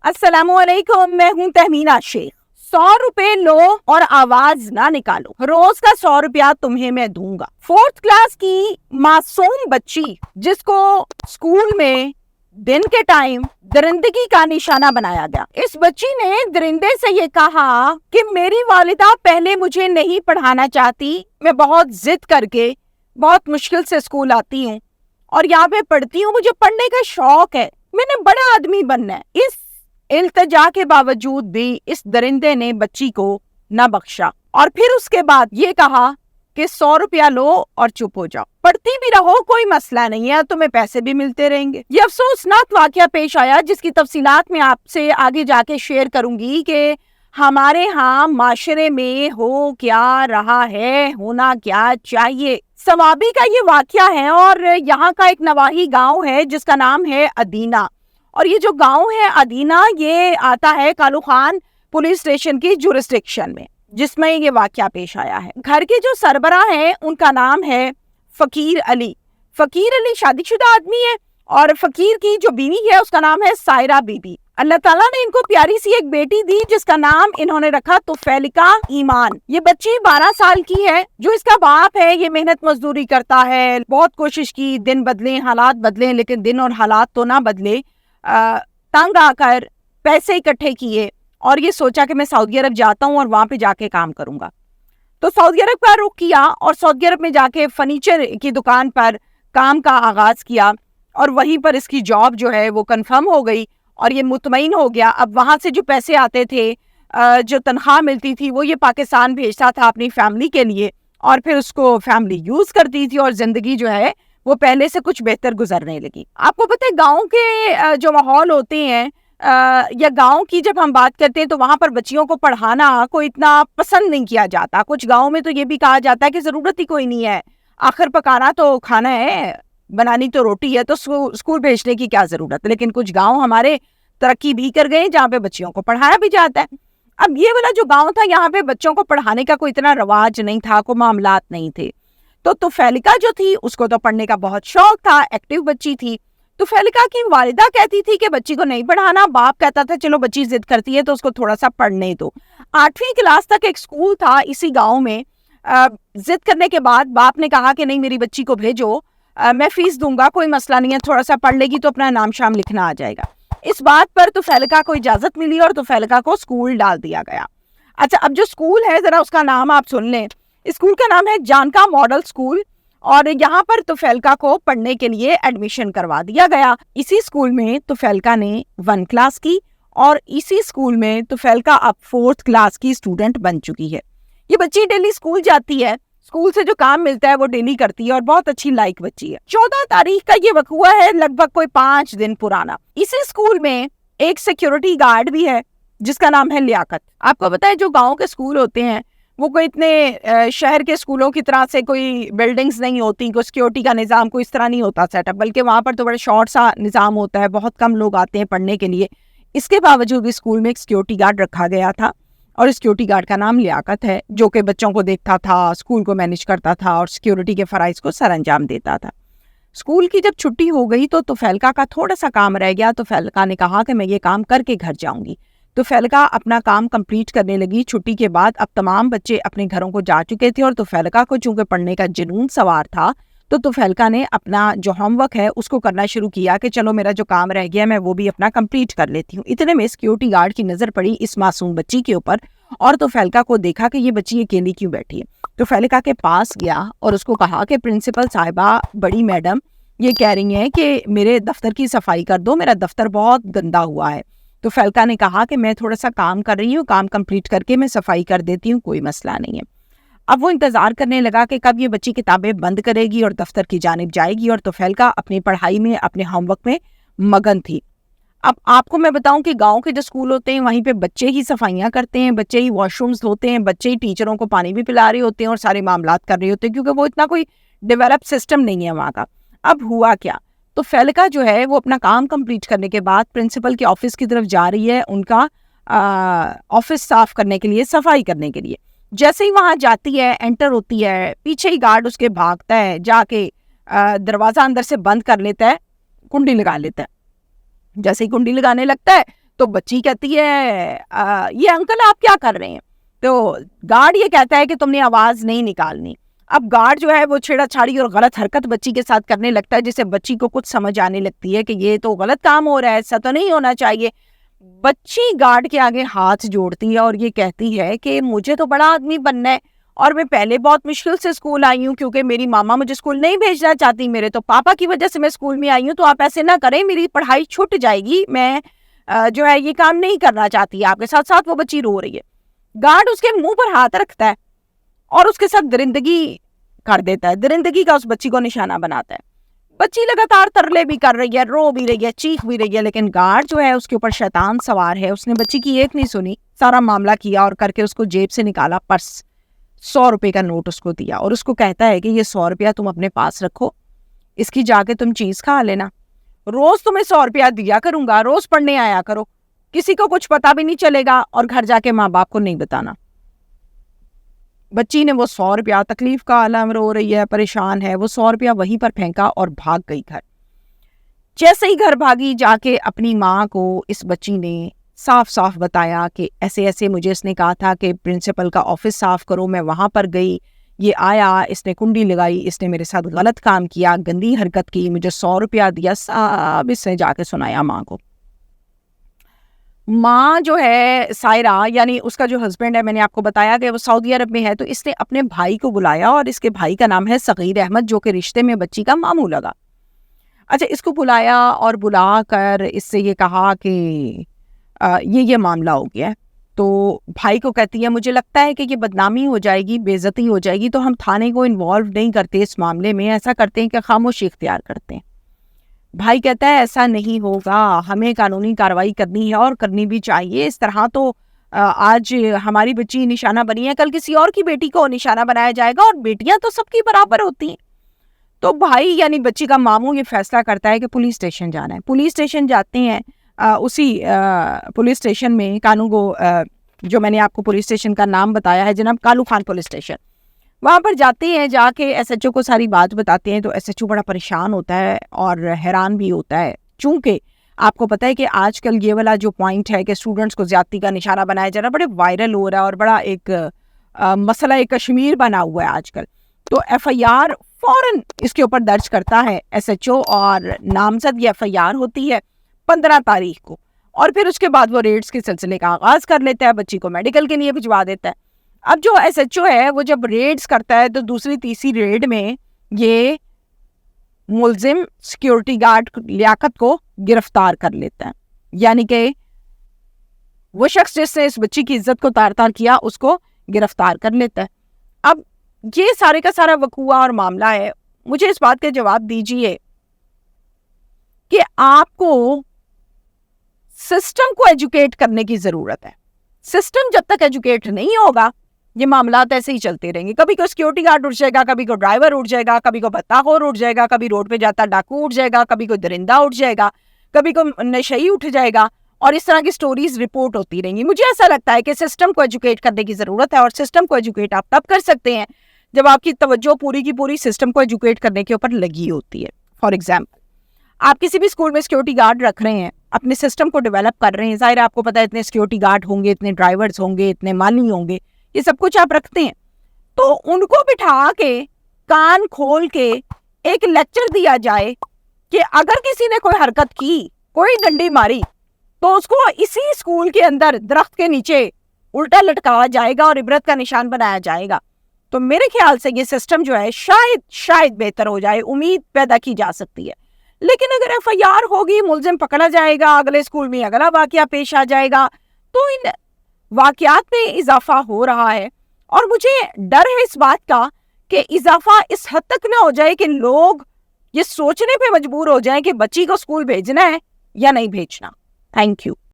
अस्सलाम वालेकुम, मैं हूँ तहमीना शेख। 100 रुपए लो और आवाज ना निकालो, रोज का 100 रुपया तुम्हें मैं दूंगा। 4th क्लास की मासूम बच्ची जिसको स्कूल में दिन के टाइम दरिंदगी का निशाना बनाया गया, इस बच्ची ने दरिंदे से ये कहा कि मेरी वालिदा पहले मुझे नहीं पढ़ाना चाहती, मैं बहुत जिद करके बहुत मुश्किल से स्कूल आती हूँ और यहाँ पे पढ़ती हूँ, मुझे पढ़ने का शौक है, मैंने बड़ा आदमी बनना है। इस इल्तिजा के बावजूद भी इस दरिंदे ने बच्ची को न बख्शा और फिर उसके बाद ये कहा कि 100 रुपया लो और चुप हो जाओ, पढ़ती भी रहो, कोई मसला नहीं है, तुम्हें पैसे भी मिलते रहेंगे। ये अफसोसनाक वाकया पेश आया जिसकी तफसीलात मैं आपसे आगे जाके शेयर करूंगी कि हमारे यहाँ माशरे में हो क्या रहा है, होना क्या चाहिए। सवाबी का ये वाकया है और यहाँ का एक नवाही गांव है जिसका नाम है अदीना, और ये जो गांव है अदीना ये आता है कालू खान पुलिस स्टेशन की जुरिस्डिक्शन में, जिसमें ये वाकया पेश आया है। घर के जो सरबराह हैं उनका नाम है फकीर अली। फकीर अली शादीशुदा आदमी है और फकीर की जो बीवी है उसका नाम है सायरा बीबी। अल्लाह ताला ने इनको प्यारी सी एक बेटी दी जिसका नाम इन्होंने रखा तुफैलिका ईमान। ये बच्ची 12 साल की है। जो इसका बाप है ये मेहनत मजदूरी करता है, बहुत कोशिश की दिन बदले हालात बदले, लेकिन दिन और हालात तो ना बदले। तंग आकर पैसे इकट्ठे किए और ये सोचा कि मैं सऊदी अरब जाता हूँ और वहां पे जाके काम करूंगा। तो सऊदी अरब का रुख किया और सऊदी अरब में जाके फर्नीचर की दुकान पर काम का आगाज किया और वहीं पर इसकी जॉब जो है वो कंफर्म हो गई और ये मुतमईन हो गया। अब वहां से जो पैसे आते थे, जो तनख्वाह मिलती थी, वो ये पाकिस्तान भेजता था अपनी फैमिली के लिए और फिर उसको फैमिली यूज करती थी और जिंदगी जो है वो पहले से कुछ बेहतर गुजरने लगी। आपको पता है गांव के जो माहौल होते हैं या गांव की जब हम बात करते हैं तो वहां पर बच्चियों को पढ़ाना कोई इतना पसंद नहीं किया जाता। कुछ गांव में तो ये भी कहा जाता है कि जरूरत ही कोई नहीं है, आखिर पकाना तो खाना है, बनानी तो रोटी है, तो स्कूल भेजने की क्या जरूरत है। लेकिन कुछ गांव हमारे तरक्की भी कर गए जहाँ पे बच्चियों को पढ़ाया भी जाता है। अब ये वाला जो गांव था यहाँ पे बच्चों को पढ़ाने का कोई इतना रवाज नहीं था, कोई मामलात नहीं थे। तो तुफैलिका जो थी उसको तो पढ़ने का बहुत शौक था, एक्टिव बच्ची थी। तुफैलिका की वालिदा कहती थी कि बच्ची को नहीं पढ़ाना, बाप कहता था चलो बच्ची जिद करती है तो उसको थोड़ा सा पढ़ने दो। 8वीं क्लास तक एक स्कूल था इसी गांव में। जिद करने के बाद बाप ने कहा कि नहीं मेरी बच्ची को भेजो, मैं फीस दूंगा, कोई मसला नहीं है, थोड़ा सा पढ़ लेगी तो अपना नाम शाम लिखना आ जाएगा। इस बात पर तुफैलिका को इजाजत मिली और तुफैलिका को स्कूल डाल दिया गया। अच्छा, अब जो स्कूल है जरा उसका नाम आप सुन लें। स्कूल का नाम है जानका मॉडल स्कूल और यहाँ पर तुफैलिका को पढ़ने के लिए एडमिशन करवा दिया गया। इसी स्कूल में तुफैलिका ने 1 क्लास की और इसी स्कूल में तुफैलिका अब 4th क्लास की स्टूडेंट बन चुकी है। ये बच्ची डेली स्कूल जाती है, स्कूल से जो काम मिलता है वो डेली करती है और बहुत अच्छी लाइक बच्ची है। 14 तारीख का ये वक़्वा है, लगभग कोई 5 दिन पुराना। इसी स्कूल में एक सिक्योरिटी गार्ड भी है जिसका नाम है लियाकत। आपको पता है जो गाँव के स्कूल होते हैं वो कोई इतने शहर के स्कूलों की तरह से कोई बिल्डिंग्स नहीं होती, कोई सिक्योरिटी का निज़ाम कोई इस तरह नहीं होता सेटअप, बल्कि वहाँ पर तो बड़ा शॉर्ट सा निज़ाम होता है, बहुत कम लोग आते हैं पढ़ने के लिए। इसके बावजूद भी स्कूल में एक सिक्योरिटी गार्ड रखा गया था और सिक्योरिटी गार्ड का नाम लियाकत है, जो कि बच्चों को देखता था, स्कूल को मैनेज करता था और सिक्योरिटी के फ़राइज़ को सर अंजाम देता था। स्कूल की जब छुट्टी हो गई तो तुफैलिका का थोड़ा सा काम रह गया। तुफैलिका ने कहा कि मैं ये काम करके घर जाऊंगी। तुफैलिका अपना काम कंप्लीट करने लगी। छुट्टी के बाद अब तमाम बच्चे अपने घरों को जा चुके थे और तुफैलिका को चूंकि पढ़ने का जुनून सवार था तो तुफैलिका ने अपना जो होमवर्क है उसको करना शुरू किया कि चलो मेरा जो काम रह गया मैं वो भी अपना कंप्लीट कर लेती हूँ। इतने में सिक्योरिटी गार्ड की नज़र पड़ी इस मासूम बच्ची के ऊपर और तुफैलिका को देखा कि ये बच्ची अकेली क्यों बैठी है। तुफैलिका के पास गया और उसको कहा कि प्रिंसिपल साहिबा, बड़ी मैडम ये कह रही हैं कि मेरे दफ्तर की सफाई कर दो, मेरा दफ्तर बहुत गंदा हुआ है। तुफैलिका ने कहा कि मैं थोड़ा सा काम कर रही हूँ, काम कंप्लीट करके मैं सफाई कर देती हूँ, कोई मसला नहीं है। अब वो इंतज़ार करने लगा कि कब ये बच्ची किताबें बंद करेगी और दफ्तर की जानिब जाएगी और तुफैलिका अपनी पढ़ाई में, अपने होमवर्क में मगन थी। अब आपको मैं बताऊं कि गांव के जो स्कूल होते हैं वहीं पे बच्चे ही सफाइयाँ करते हैं, बच्चे ही वॉशरूम्स धोते हैं, बच्चे ही टीचरों को पानी भी पिला रहे होते हैं और सारे मामलात कर रहे होते हैं, क्योंकि वो इतना कोई डेवलप सिस्टम नहीं है वहाँ का। अब हुआ क्या, तो तुफैलिका जो है वो अपना काम कंप्लीट करने के बाद प्रिंसिपल के ऑफिस की तरफ जा रही है, उनका ऑफिस साफ करने के लिए, सफाई करने के लिए। जैसे ही वहां जाती है, एंटर होती है, पीछे ही गार्ड उसके भागता है, जाके दरवाजा अंदर से बंद कर लेता है, कुंडी लगा लेता है। जैसे ही कुंडी लगाने लगता है تو بچی کہتی ہے یہ انکل آپ کیا کر رہے ہیں؟ تو گارڈ یہ کہتا ہے کہ تم نے آواز نہیں نکالنی. اب گارڈ جو ہے وہ چھیڑا چھاڑی اور غلط حرکت بچی کے ساتھ کرنے لگتا ہے، جس سے بچی کو کچھ سمجھ آنے لگتی ہے کہ یہ تو غلط کام ہو رہا ہے، ایسا تو نہیں ہونا چاہیے. بچی گارڈ کے آگے ہاتھ جوڑتی ہے اور یہ کہتی ہے کہ مجھے تو بڑا آدمی بننا ہے، اور میں پہلے بہت مشکل سے اسکول آئی ہوں کیونکہ میری ماما مجھے اسکول نہیں بھیجنا چاہتی، میرے تو پاپا کی وجہ سے میں اسکول میں آئی ہوں. تو آپ ایسے نہ کریں، میری پڑھائی چھوٹ جائے گی، میں جو ہے یہ کام نہیں کرنا چاہتی. آپ کے ساتھ ساتھ وہ بچی رو رہی ہے. گارڈ اس کے منہ پر ہاتھ رکھتا ہے اور اس کے ساتھ درندگی کر دیتا ہے، درندگی کا اس بچی کو نشانہ بناتا ہے. بچی لگاتار ترلے بھی کر رہی ہے، رو بھی رہی ہے، چیخ بھی رہی ہے، لیکن گارڈ جو ہے اس کے اوپر شیطان سوار ہے. اس نے بچی کی ایک نہیں سنی، سارا معاملہ کیا اور کر کے اس کو جیب سے نکالا پرس، 100 روپے کا نوٹ اس کو دیا اور اس کو کہتا ہے کہ یہ 100 روپیہ تم اپنے پاس رکھو، اس کی جا کے تم چیز کھا لینا، روز تمہیں 100 روپیہ دیا کروں گا، روز پڑھنے آیا کرو، کسی کو کچھ پتا بھی نہیں چلے گا اور گھر جا کے ماں باپ کو نہیں بتانا. بچی نے وہ 100 روپیہ، تکلیف کا عالم، رو رہی ہے، پریشان ہے، وہ 100 روپیہ وہیں پر پھینکا اور بھاگ گئی گھر. جیسے ہی گھر بھاگی، جا کے اپنی ماں کو اس بچی نے صاف صاف بتایا کہ ایسے ایسے مجھے اس نے کہا تھا کہ پرنسپل کا آفس صاف کرو، میں وہاں پر گئی، یہ آیا، اس نے کنڈی لگائی، اس نے میرے ساتھ غلط کام کیا، گندی حرکت کی، مجھے 100 روپیہ دیا. سب اس نے جا کے سنایا ماں کو. ماں جو ہے سائرہ، یعنی اس کا جو ہسبینڈ ہے، میں نے آپ کو بتایا کہ وہ سعودی عرب میں ہے، تو اس نے اپنے بھائی کو بلایا اور اس کے بھائی کا نام ہے صغیر احمد، جو کہ رشتے میں بچی کا ماموں لگا. اچھا، اس کو بلایا اور بلا کر اس سے یہ کہا کہ یہ معاملہ ہو گیا ہے. تو بھائی کو کہتی ہے مجھے لگتا ہے کہ یہ بدنامی ہو جائے گی، بے عزتی ہو جائے گی، تو ہم تھانے کو انوالو نہیں کرتے اس معاملے میں، ایسا کرتے ہیں کہ خاموشی اختیار کرتے ہیں. بھائی کہتا ہے ایسا نہیں ہوگا، ہمیں قانونی کارروائی کرنی ہے اور کرنی بھی چاہیے. اس طرح تو آج ہماری بچی نشانہ بنی ہے، کل کسی اور کی بیٹی کو نشانہ بنایا جائے گا، اور بیٹیاں تو سب کی برابر ہوتی ہیں. تو بھائی یعنی بچی کا ماموں یہ فیصلہ کرتا ہے کہ پولیس اسٹیشن جانا ہے. پولیس اسٹیشن جاتے ہیں. اسی پولیس اسٹیشن میں کانوگو، جو میں نے آپ کو پولیس اسٹیشن کا نام بتایا ہے، جناب کالو خان پولیس اسٹیشن، وہاں پر جاتے ہیں. جا کے ایس ایچ او کو ساری بات بتاتے ہیں. تو ایس ایچ او بڑا پریشان ہوتا ہے اور حیران بھی ہوتا ہے، چونکہ آپ کو پتہ ہے کہ آج کل یہ والا جو پوائنٹ ہے کہ اسٹوڈنٹس کو زیادتی کا نشانہ بنایا جا رہا ہے، بڑے وائرل ہو رہا ہے اور بڑا ایک مسئلہ کشمیر بنا ہوا ہے آج کل. تو ایف آئی آر فوراً اس کے اوپر درج کرتا ہے ایس ایچ او، اور نامزد یہ ایف آئی آر ہوتی ہے 15 تاریخ کو، اور پھر اس کے بعد وہ ریڈز کے سلسلے کا آغاز کر لیتا ہے، بچی کو میڈیکل کے لیے بھجوا دیتا ہے. اب جو ایس ایچ او ہے وہ جب ریڈز کرتا ہے تو دوسری تیسری ریڈ میں یہ ملزم سیکیورٹی گارڈ لیاقت کو گرفتار کر لیتا ہے، یعنی کہ وہ شخص جس نے اس بچی کی عزت کو تار تار کیا اس کو گرفتار کر لیتا ہے. اب یہ سارے کا سارا وقوع اور معاملہ ہے. مجھے اس بات کا جواب دیجئے کہ آپ کو سسٹم کو ایجوکیٹ کرنے کی ضرورت ہے. سسٹم جب تک ایجوکیٹ نہیں ہوگا یہ معاملات ایسے ہی چلتے رہیں گے. کبھی کوئی سیکیورٹی گارڈ اٹھ جائے گا، کبھی کوئی ڈرائیور اٹھ جائے گا، کبھی کوئی بطہ خور اٹھ جائے گا، کبھی روڈ پہ جاتا ڈاکو اٹھ جائے گا، کبھی کوئی درندہ اٹھ جائے گا، کبھی کوئی نشئی اٹھ جائے گا، اور اس طرح کی سٹوریز رپورٹ ہوتی رہیں گی. مجھے ایسا لگتا ہے کہ سسٹم کو ایجوکیٹ کرنے کی ضرورت ہے، اور سسٹم کو ایجوکیٹ آپ تب کر سکتے ہیں جب آپ کی توجہ پوری کی پوری سسٹم کو ایجوکیٹ کرنے کے اوپر لگی ہوتی ہے. فار ایگزامپل، آپ کسی بھی اسکول میں سیکیورٹی گارڈ رکھ رہے ہیں، اپنے سسٹم کو ڈیولپ کر رہے ہیں. ظاہر ہے آپ کو پتہ ہے اتنے سیکیورٹی گارڈ ہوں گے، اتنے ڈرائیورز ہوں گے، اتنے مالی ہوں گے، یہ سب کچھ آپ رکھتے ہیں. تو ان کو بٹھا کے کان کھول کے ایک لیکچر دیا جائے کہ اگر کسی نے کوئی حرکت کی، کوئی ڈنڈی ماری، تو اس کو اسی اسکول کے اندر درخت کے نیچے الٹا لٹکایا جائے گا اور عبرت کا نشان بنایا جائے گا. تو میرے خیال سے یہ سسٹم جو ہے شاید بہتر ہو جائے، امید پیدا کی جا سکتی ہے. لیکن اگر ایف آئی آر ہوگی، ملزم پکڑا جائے گا، اگلے اسکول میں اگلا واقعہ پیش آ جائے گا، تو ان واقعات میں اضافہ ہو رہا ہے. اور مجھے ڈر ہے اس بات کا کہ اضافہ اس حد تک نہ ہو جائے کہ لوگ یہ سوچنے پہ مجبور ہو جائیں کہ بچی کو اسکول بھیجنا ہے یا نہیں بھیجنا. Thank you.